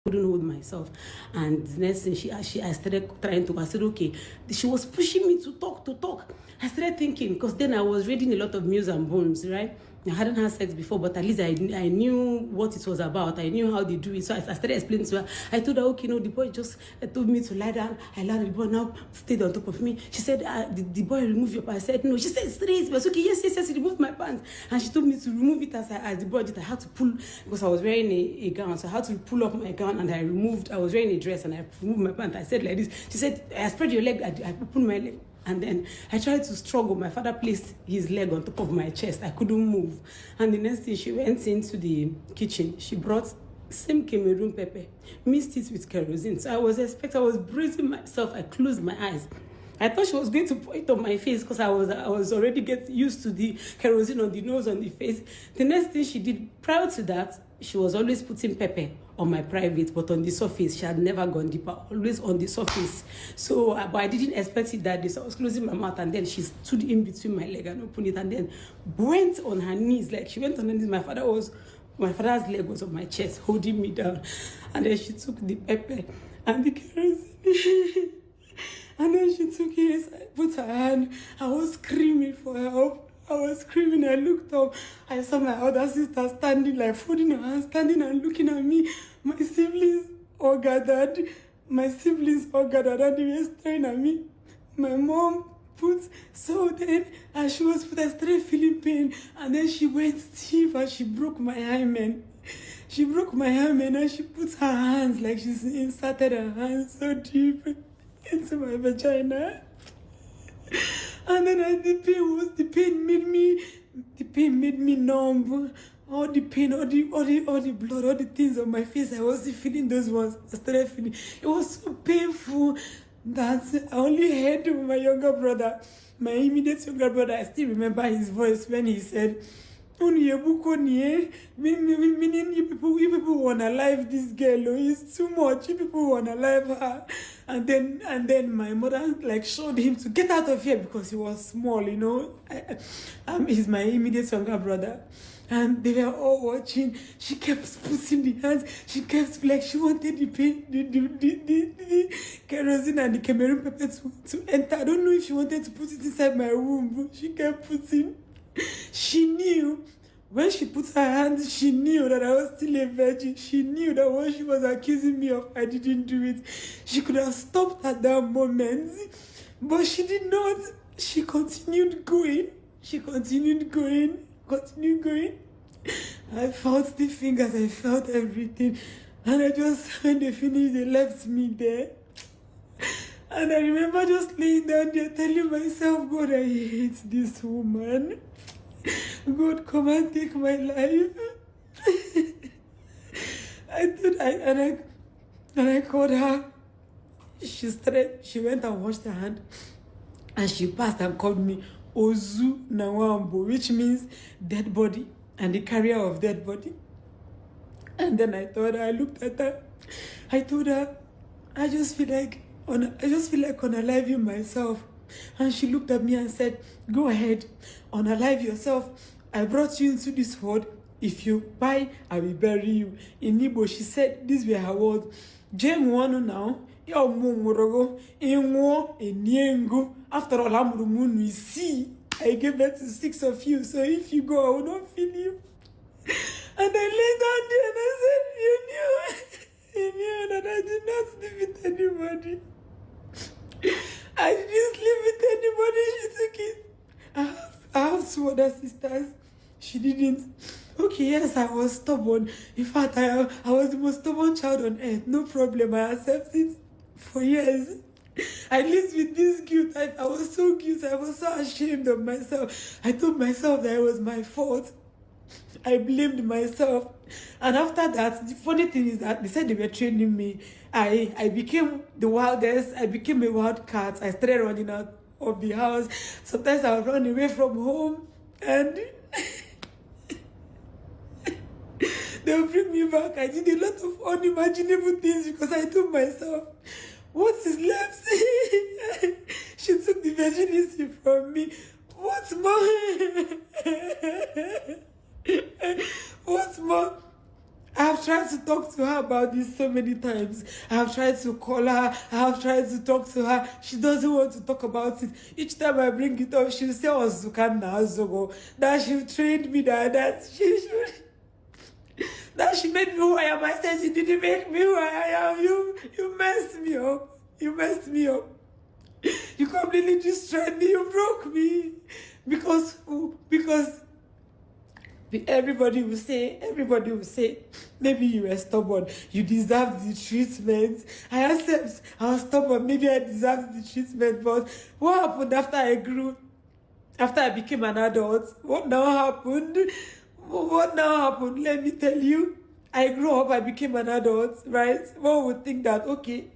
couldn't hold myself. And the next thing I started trying to, I said, okay, she was pushing me to talk. I started thinking, because then I was reading a lot of Muse and Bones, right? I hadn't had sex before, but at least I knew what it was about. I knew how they do it. So I started explaining to her. I told her, okay, no, the boy just told me to lie down. I lied down. The boy now stayed on top of me. She said, the boy remove your pants. I said, no. She said, straight. But okay, yes, he removed my pants. And she told me to remove it as the boy did. I had to pull, because I was wearing a gown. So I had to pull up my gown, and I was wearing a dress, and I removed my pants. I said like this. She said, I spread your leg. I opened my leg. And then I tried to struggle. My father placed his leg on top of my chest. I couldn't move. And the next thing, she went into the kitchen. She brought same Cameroon pepper, mixed it with kerosene. So I was bracing myself. I closed my eyes. I thought she was going to pour it on my face, because I was already getting used to the kerosene on the nose, on the face. The next thing she did, prior to that, she was always putting pepper on my private, but on the surface. She had never gone deeper, always on the surface. So, but I didn't expect it that day. So I was closing my mouth, and then she stood in between my leg and opened it, and then went on her knees. Like, she went on her knees. My father's leg was on my chest, holding me down. And then she took the pepper and the kerosene. And then she took it, put her hand. I was screaming for help. I was screaming. I looked up. I saw my other sister standing, like folding her hands, standing and looking at me. My siblings all gathered. And they were staring at me. My mom then and she was put. I started feeling pain. And then she went stiff and she broke my hymen. And she put her hands, like she's inserted her hands so deep into my vagina. And then the pain made me numb. All the pain, all the blood, all the things on my face, I wasn't feeling those ones. I started feeling. It was so painful that I only heard my younger brother, my immediate younger brother. I still remember his voice when he said, meaning you people wanna live this girl, it's too much, you people wanna live her. And then my mother like showed him to get out of here, because he was small, you know. He's my immediate younger brother. And they were all watching. She kept putting the hands. She kept like she wanted the pain, the kerosene and the Cameroon pepper to enter. I don't know if she wanted to put it inside my womb, but she kept putting. She knew. When she put her hands, she knew that I was still a virgin. She knew that what she was accusing me of, I didn't do it. She could have stopped at that moment, but she did not. She continued going. I felt the fingers, I felt everything. And when they finished, they left me there. And I remember just laying down there telling myself, God, I hate this woman. God, come and take my life. I called her. She went and washed her hand. And she passed and called me Ozu Nawambo, which means dead body and the carrier of dead body. And then I looked at her. I told her, I just feel like unaliving myself. And she looked at me and said, go ahead, unalive yourself. I brought you into this world. If you buy, I will bury you. In Igbo, she said, these were her words. Jem wanu now. After all, I'm we see. I gave birth to 6 of you. So if you go, I will not feel you. And I lay down there and I said, you knew that I did not sleep with anybody. I didn't sleep with anybody. She took it. I have 2 other sisters. She didn't. Okay, yes, I was stubborn. In fact, I was the most stubborn child on earth. No problem. I accept it for years. I lived with this guilt. I was so guilty. I was so ashamed of myself. I told myself that it was my fault. I blamed myself. And after that, the funny thing is that they said they were training me. I became the wildest. I became a wild cat. I started running out of the house. Sometimes I would run away from home. And they would bring me back. I did a lot of unimaginable things because I told myself, what is left? She took the virginity from me. What's more? What's more? I have tried to talk to her about this so many times. I have tried to call her. I have tried to talk to her. She doesn't want to talk about it. Each time I bring it up, she'll say, "Oh, Zukanna Azogo, that she trained me, that that she made me who I am." I said, "She didn't make me who I am. You messed me up. You messed me up. You completely destroyed me. You broke me." Because everybody will say, maybe you were stubborn, you deserve the treatment. I accept, I was stubborn, maybe I deserve the treatment. But what happened after I grew? After I became an adult, what now happened? What now happened? Let me tell you. I grew up, I became an adult, right? One would think that, okay,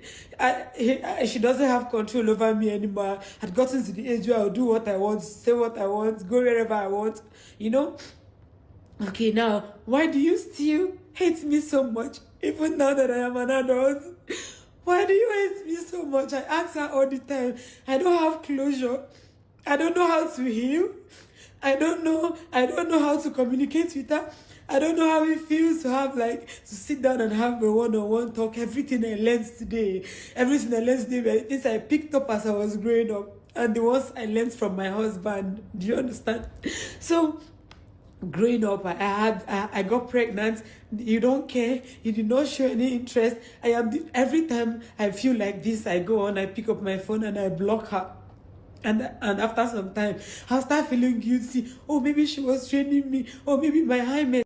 she doesn't have control over me anymore. I'd gotten to the age where I'll do what I want, say what I want, go wherever I want, you know? Okay, now, why do you still hate me so much, even now that I am an adult? Why do you hate me so much? I ask her all the time. I don't have closure. I don't know how to heal. I don't know how to communicate with her. I don't know how it feels to have, like, to sit down and have a one-on-one talk. Everything I learned today were things I picked up as I was growing up, and the ones I learned from my husband. Do you understand? So, growing up, I got pregnant. You don't care. You did not show any interest. Every time I feel like this, I go on, I pick up my phone and I block her. And after some time, I'll start feeling guilty. Oh, maybe she was training me. Oh, maybe my hymen